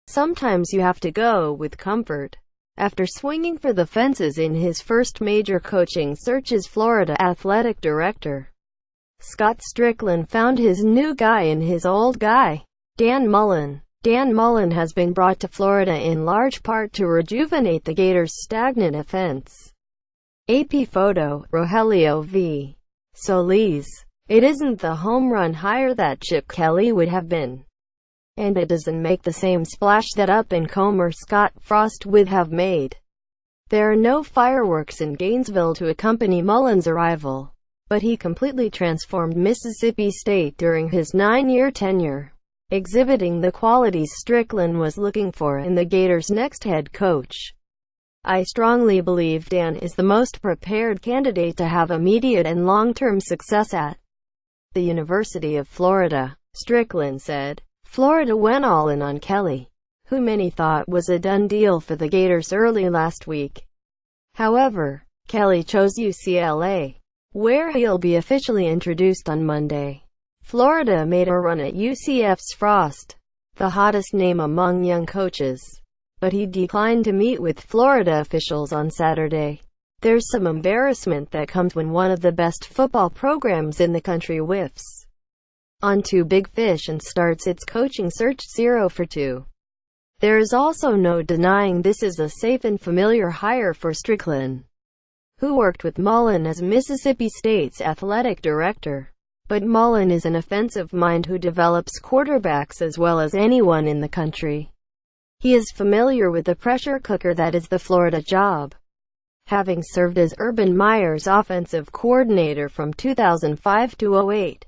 Sometimes you have to go with comfort. After swinging for the fences in his first major coaching searches, Florida athletic director Scott Strickland found his new guy in his old guy, Dan Mullen. Dan Mullen has been brought to Florida in large part to rejuvenate the Gators' stagnant offense. AP photo, Rogelio v. Solis. It isn't the home run hire that Chip Kelly would have been, and it doesn't make the same splash that up-and-comer Scott Frost would have made. There are no fireworks in Gainesville to accompany Mullen's arrival, but he completely transformed Mississippi State during his 9-year tenure, exhibiting the qualities Strickland was looking for in the Gators' next head coach. I strongly believe Dan is the most prepared candidate to have immediate and long-term success at the University of Florida, Strickland said. Florida went all in on Kelly, who many thought was a done deal for the Gators early last week. However, Kelly chose UCLA, where he'll be officially introduced on Monday. Florida made a run at UCF's Frost, the hottest name among young coaches, but he declined to meet with Florida officials on Saturday. There's some embarrassment that comes when one of the best football programs in the country whiffs on two big fish and starts its coaching search 0 for 2. There is also no denying this is a safe and familiar hire for Strickland, who worked with Mullen as Mississippi State's athletic director. But Mullen is an offensive mind who develops quarterbacks as well as anyone in the country. He is familiar with the pressure cooker that is the Florida job, having served as Urban Meyer's offensive coordinator from 2005 to 08.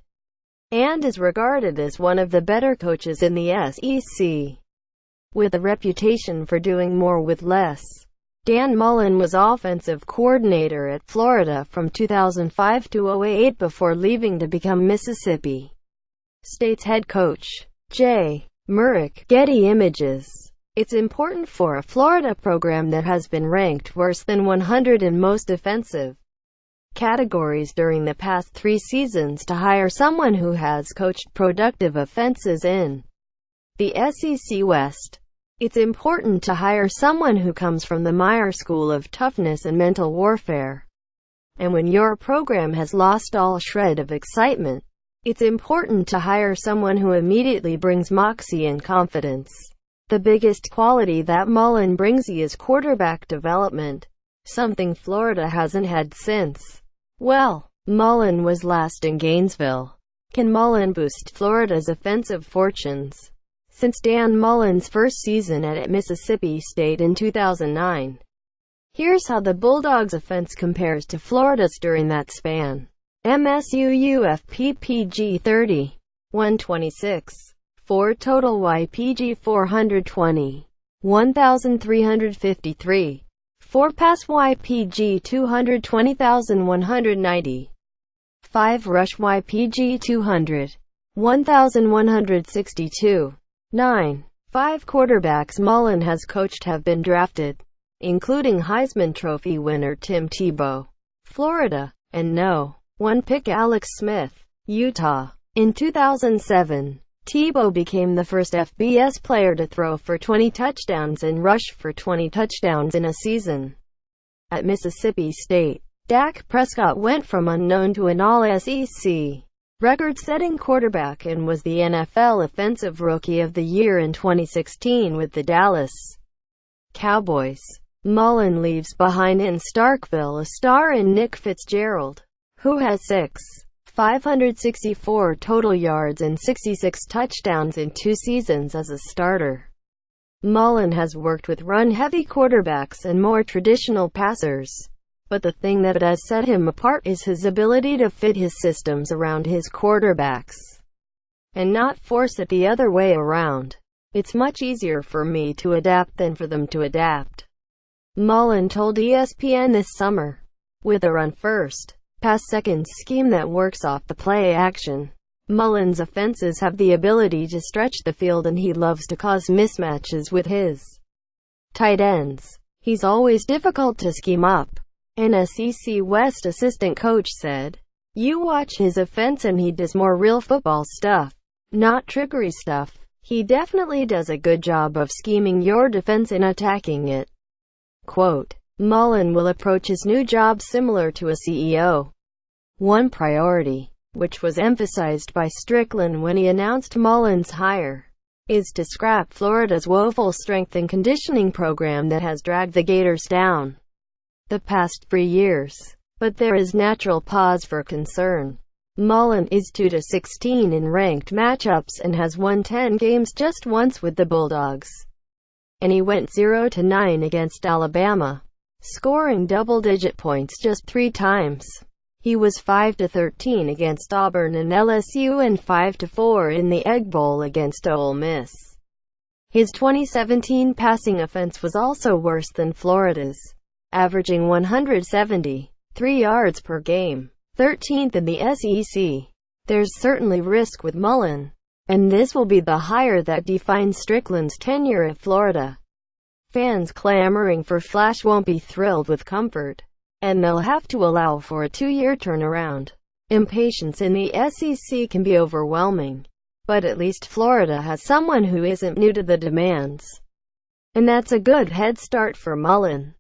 And is regarded as one of the better coaches in the SEC, with a reputation for doing more with less. Dan Mullen was offensive coordinator at Florida from 2005 to 08 before leaving to become Mississippi State's head coach. J. Murick, Getty Images. It's important for a Florida program that has been ranked worse than 100 in most offensive categories during the past 3 seasons to hire someone who has coached productive offenses in the SEC West. It's important to hire someone who comes from the Meyer School of Toughness and Mental Warfare. And when your program has lost all shred of excitement, it's important to hire someone who immediately brings moxie and confidence. The biggest quality that Mullen brings is quarterback development, something Florida hasn't had since, well, Mullen was last in Gainesville. Can Mullen boost Florida's offensive fortunes? Since Dan Mullen's first season at Mississippi State in 2009. Here's how the Bulldogs' offense compares to Florida's during that span. MSU UFPPG 30, 126. 4 total YPG 420, 1,353. 4 pass YPG 220,190. 5 rush YPG 200, 1,162. 9. 5 quarterbacks Mullen has coached have been drafted, including Heisman Trophy winner Tim Tebow, Florida, and No. 1 pick Alex Smith, Utah. In 2007, Tebow became the first FBS player to throw for 20 touchdowns and rush for 20 touchdowns in a season. At Mississippi State, Dak Prescott went from unknown to an All-SEC record-setting quarterback and was the NFL Offensive Rookie of the Year in 2016 with the Dallas Cowboys. Mullen leaves behind in Starkville a star in Nick Fitzgerald, who has 564 total yards and 66 touchdowns in 2 seasons as a starter. Mullen has worked with run-heavy quarterbacks and more traditional passers, but the thing that has set him apart is his ability to fit his systems around his quarterbacks, and not force it the other way around. It's much easier for me to adapt than for them to adapt, Mullen told ESPN this summer. With a run-first, pass-second scheme that works off the play action, Mullen's offenses have the ability to stretch the field, and he loves to cause mismatches with his tight ends. He's always difficult to scheme up, an SEC West assistant coach said. You watch his offense and he does more real football stuff, not trickery stuff. He definitely does a good job of scheming your defense and attacking it. Quote, Mullen will approach his new job similar to a CEO. One priority, which was emphasized by Strickland when he announced Mullen's hire, is to scrap Florida's woeful strength and conditioning program that has dragged the Gators down the past 3 years. But there is natural cause for concern. Mullen is 2-16 in ranked matchups and has won 10 games just once with the Bulldogs. And he went 0-9 against Alabama, scoring double-digit points just 3 times. He was 5-13 against Auburn and LSU and 5-4 in the Egg Bowl against Ole Miss. His 2017 passing offense was also worse than Florida's, averaging 173 yards per game, 13th in the SEC. There's certainly risk with Mullen, and this will be the hire that defines Strickland's tenure at Florida. Fans clamoring for Flash won't be thrilled with comfort, and they'll have to allow for a 2-year turnaround. Impatience in the SEC can be overwhelming, but at least Florida has someone who isn't new to the demands. And that's a good head start for Mullen.